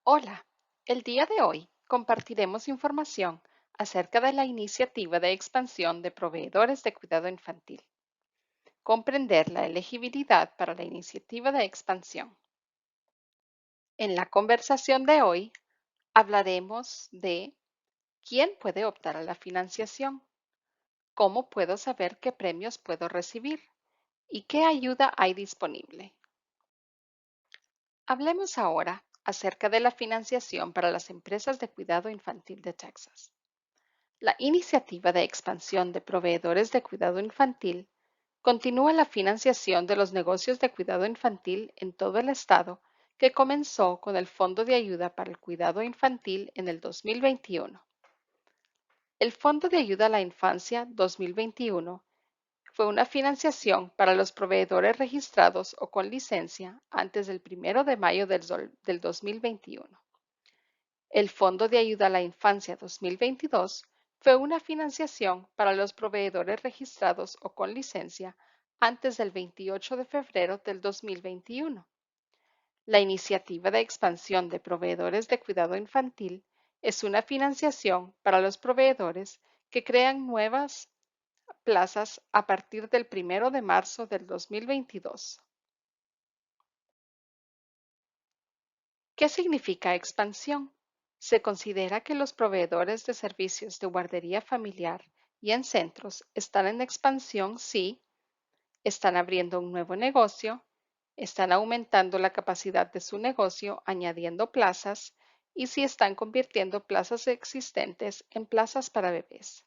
Hola, el día de hoy compartiremos información acerca de la iniciativa de expansión de proveedores de cuidado infantil. Comprender la elegibilidad para la iniciativa de expansión. En la conversación de hoy hablaremos de quién puede optar a la financiación, cómo puedo saber qué premios puedo recibir y qué ayuda hay disponible. Hablemos ahora acerca de la financiación para las empresas de cuidado infantil de Texas. La iniciativa de expansión de proveedores de cuidado infantil continúa la financiación de los negocios de cuidado infantil en todo el estado que comenzó con el Fondo de Ayuda para el Cuidado Infantil en el 2021. El Fondo de Ayuda a la Infancia 2021 fue una financiación para los proveedores registrados o con licencia antes del 1 de mayo del 2021. El Fondo de Ayuda a la Infancia 2022 fue una financiación para los proveedores registrados o con licencia antes del 28 de febrero del 2021. La iniciativa de expansión de proveedores de cuidado infantil es una financiación para los proveedores que crean nuevas plazas a partir del 1 de marzo del 2022. ¿Qué significa expansión? Se considera que los proveedores de servicios de guardería familiar y en centros están en expansión si están abriendo un nuevo negocio, están aumentando la capacidad de su negocio añadiendo plazas y si están convirtiendo plazas existentes en plazas para bebés.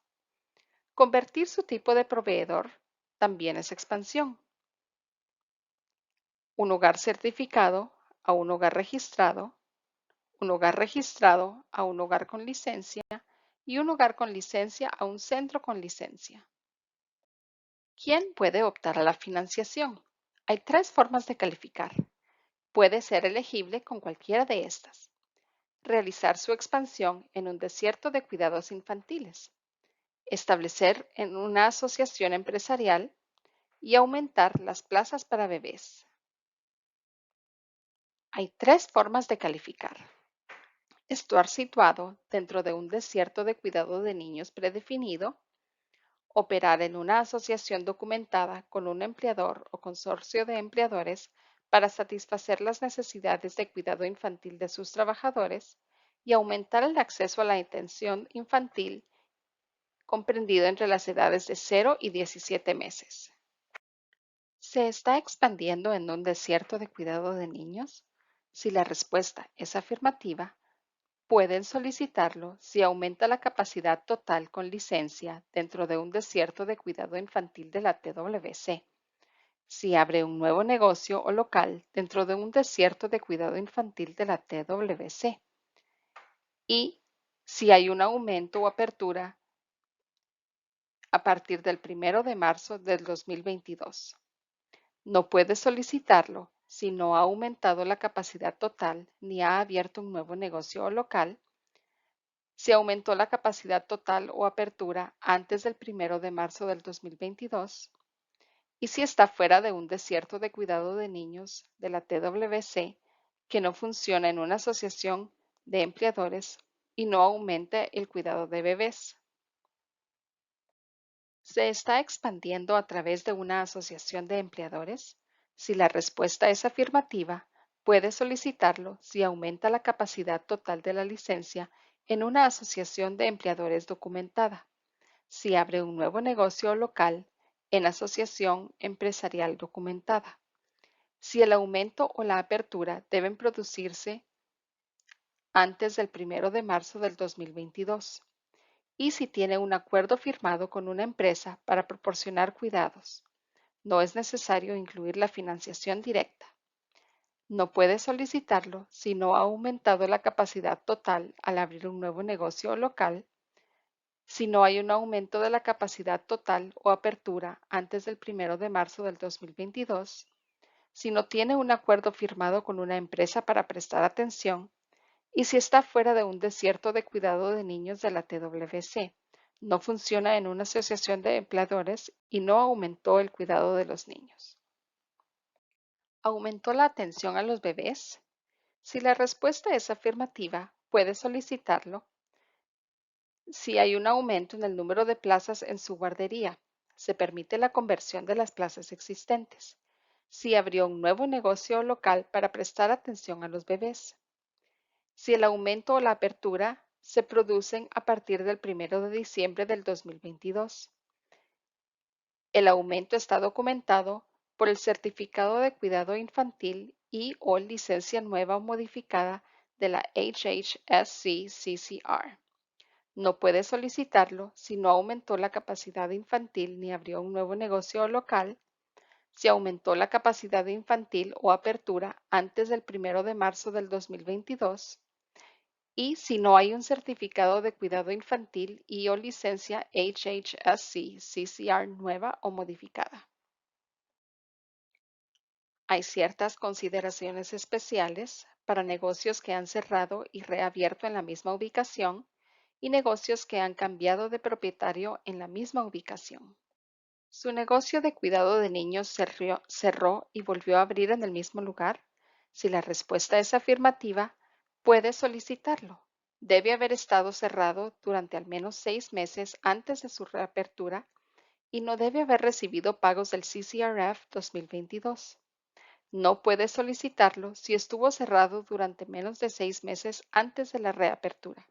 Convertir su tipo de proveedor también es expansión. Un hogar certificado a un hogar registrado a un hogar con licencia y un hogar con licencia a un centro con licencia. ¿Quién puede optar a la financiación? Hay tres formas de calificar. Puede ser elegible con cualquiera de estas. Realizar su expansión en un desierto de cuidados infantiles. Establecer en una asociación empresarial y aumentar las plazas para bebés. Hay tres formas de calificar. Estar situado dentro de un desierto de cuidado de niños predefinido, operar en una asociación documentada con un empleador o consorcio de empleadores para satisfacer las necesidades de cuidado infantil de sus trabajadores y aumentar el acceso a la atención infantil comprendido entre las edades de 0 y 17 meses. ¿Se está expandiendo en un desierto de cuidado de niños? Si la respuesta es afirmativa, pueden solicitarlo si aumenta la capacidad total con licencia dentro de un desierto de cuidado infantil de la TWC, si abre un nuevo negocio o local dentro de un desierto de cuidado infantil de la TWC y si hay un aumento o apertura a partir del 1 de marzo del 2022. No puede solicitarlo si no ha aumentado la capacidad total ni ha abierto un nuevo negocio o local, si aumentó la capacidad total o apertura antes del 1 de marzo del 2022 y si está fuera de un desierto de cuidado de niños de la TWC que no funciona en una asociación de empleadores y no aumente el cuidado de bebés. ¿Se está expandiendo a través de una asociación de empleadores? Si la respuesta es afirmativa, puede solicitarlo si aumenta la capacidad total de la licencia en una asociación de empleadores documentada, si abre un nuevo negocio local en asociación empresarial documentada, si el aumento o la apertura deben producirse antes del 1 de marzo del 2022 y si tiene un acuerdo firmado con una empresa para proporcionar cuidados. No es necesario incluir la financiación directa. No puede solicitarlo si no ha aumentado la capacidad total al abrir un nuevo negocio local, si no hay un aumento de la capacidad total o apertura antes del 1 de marzo del 2022, si no tiene un acuerdo firmado con una empresa para prestar atención y si está fuera de un desierto de cuidado de niños de la TWC, no funciona en una asociación de empleadores y no aumentó el cuidado de los niños. ¿Aumentó la atención a los bebés? Si la respuesta es afirmativa, puede solicitarlo. Si hay un aumento en el número de plazas en su guardería, se permite la conversión de las plazas existentes. Si abrió un nuevo negocio local para prestar atención a los bebés. Si el aumento o la apertura se producen a partir del 1 de diciembre del 2022. El aumento está documentado por el Certificado de Cuidado Infantil y/o licencia nueva o modificada de la HHSC-CCR. No puede solicitarlo si no aumentó la capacidad infantil ni abrió un nuevo negocio local, si aumentó la capacidad infantil o apertura antes del 1 de marzo del 2022 y si no hay un certificado de cuidado infantil y/o licencia HHSC-CCR nueva o modificada. Hay ciertas consideraciones especiales para negocios que han cerrado y reabierto en la misma ubicación y negocios que han cambiado de propietario en la misma ubicación. ¿Su negocio de cuidado de niños cerró y volvió a abrir en el mismo lugar? Si la respuesta es afirmativa, puede solicitarlo. Debe haber estado cerrado durante al menos 6 meses antes de su reapertura y no debe haber recibido pagos del CCRF 2022. No puede solicitarlo si estuvo cerrado durante menos de 6 meses antes de la reapertura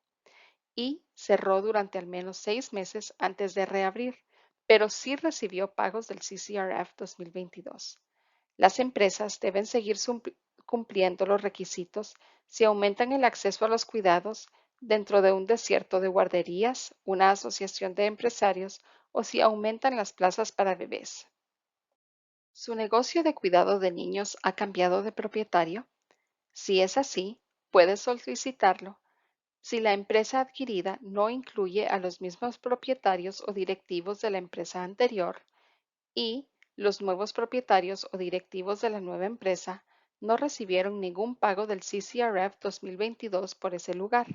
y cerró durante al menos 6 meses antes de reabrir, pero sí recibió pagos del CCRF 2022. Las empresas deben seguir cumpliendo los requisitos si aumentan el acceso a los cuidados dentro de un desierto de guarderías, una asociación de empresarios o si aumentan las plazas para bebés. ¿Su negocio de cuidado de niños ha cambiado de propietario? Si es así, puede solicitarlo si la empresa adquirida no incluye a los mismos propietarios o directivos de la empresa anterior y los nuevos propietarios o directivos de la nueva empresa no recibieron ningún pago del CCRF 2022 por ese lugar.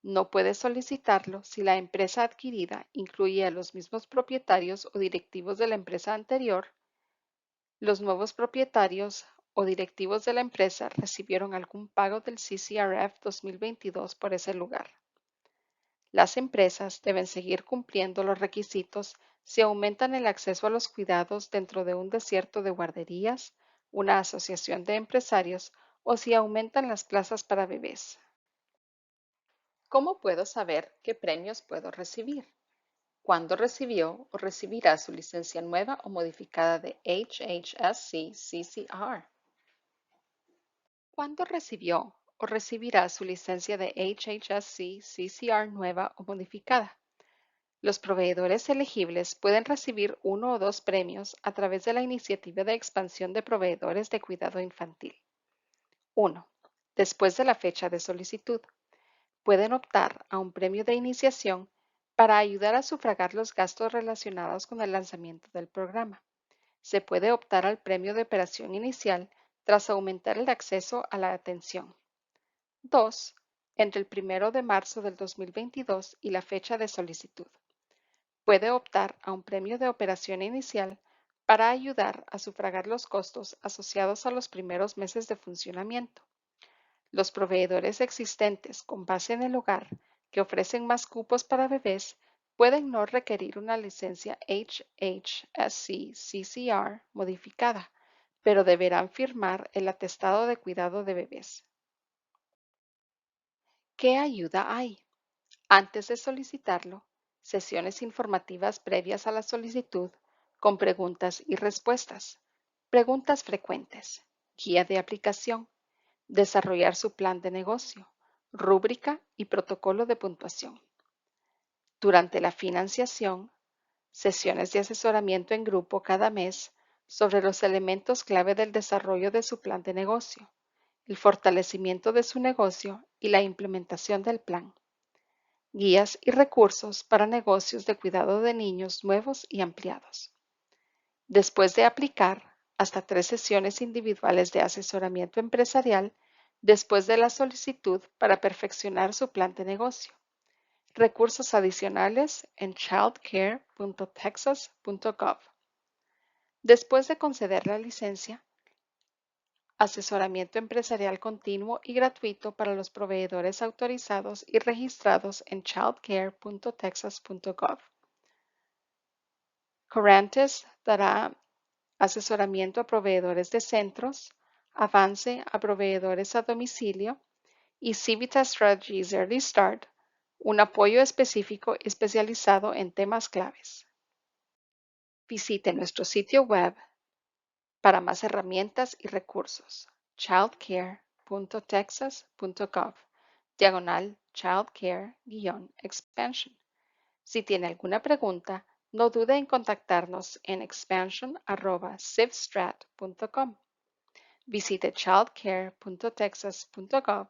No puede solicitarlo si la empresa adquirida incluye a los mismos propietarios o directivos de la empresa anterior. Los nuevos propietarios o directivos de la empresa recibieron algún pago del CCRF 2022 por ese lugar. Las empresas deben seguir cumpliendo los requisitos si aumentan el acceso a los cuidados dentro de un desierto de guarderías, una asociación de empresarios o si aumentan las plazas para bebés. ¿Cómo puedo saber qué premios puedo recibir? ¿Cuándo recibió o recibirá su licencia nueva o modificada de HHSC-CCR? ¿Cuándo recibió o recibirá su licencia de HHSC-CCR nueva o modificada? Los proveedores elegibles pueden recibir uno o dos premios a través de la Iniciativa de Expansión de Proveedores de Cuidado Infantil. 1. Después de la fecha de solicitud, pueden optar a un premio de iniciación para ayudar a sufragar los gastos relacionados con el lanzamiento del programa. Se puede optar al premio de operación inicial tras aumentar el acceso a la atención. 2. Entre el 1 de marzo del 2022 y la fecha de solicitud. Puede optar a un premio de operación inicial para ayudar a sufragar los costos asociados a los primeros meses de funcionamiento. Los proveedores existentes con base en el hogar que ofrecen más cupos para bebés pueden no requerir una licencia HHSC-CCR modificada, pero deberán firmar el atestado de cuidado de bebés. ¿Qué ayuda hay? Antes de solicitarlo, sesiones informativas previas a la solicitud con preguntas y respuestas, preguntas frecuentes, guía de aplicación, desarrollar su plan de negocio, rúbrica y protocolo de puntuación. Durante la financiación, sesiones de asesoramiento en grupo cada mes sobre los elementos clave del desarrollo de su plan de negocio, el fortalecimiento de su negocio y la implementación del plan. Guías y recursos para negocios de cuidado de niños nuevos y ampliados. Después de aplicar, hasta 3 sesiones individuales de asesoramiento empresarial después de la solicitud para perfeccionar su plan de negocio. Recursos adicionales en childcare.texas.gov. Después de conceder la licencia, Asesoramiento empresarial continuo y gratuito para los proveedores autorizados y registrados en childcare.texas.gov. Corantes dará asesoramiento a proveedores de centros, Avance a proveedores a domicilio y Civitas Strategies Early Start, un apoyo específico especializado en temas claves. Visite nuestro sitio web para más herramientas y recursos: childcare.texas.gov/childcare-expansion. Si tiene alguna pregunta, no dude en contactarnos en expansion@civstrat.com. Visite childcare.texas.gov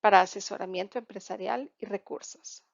para asesoramiento empresarial y recursos.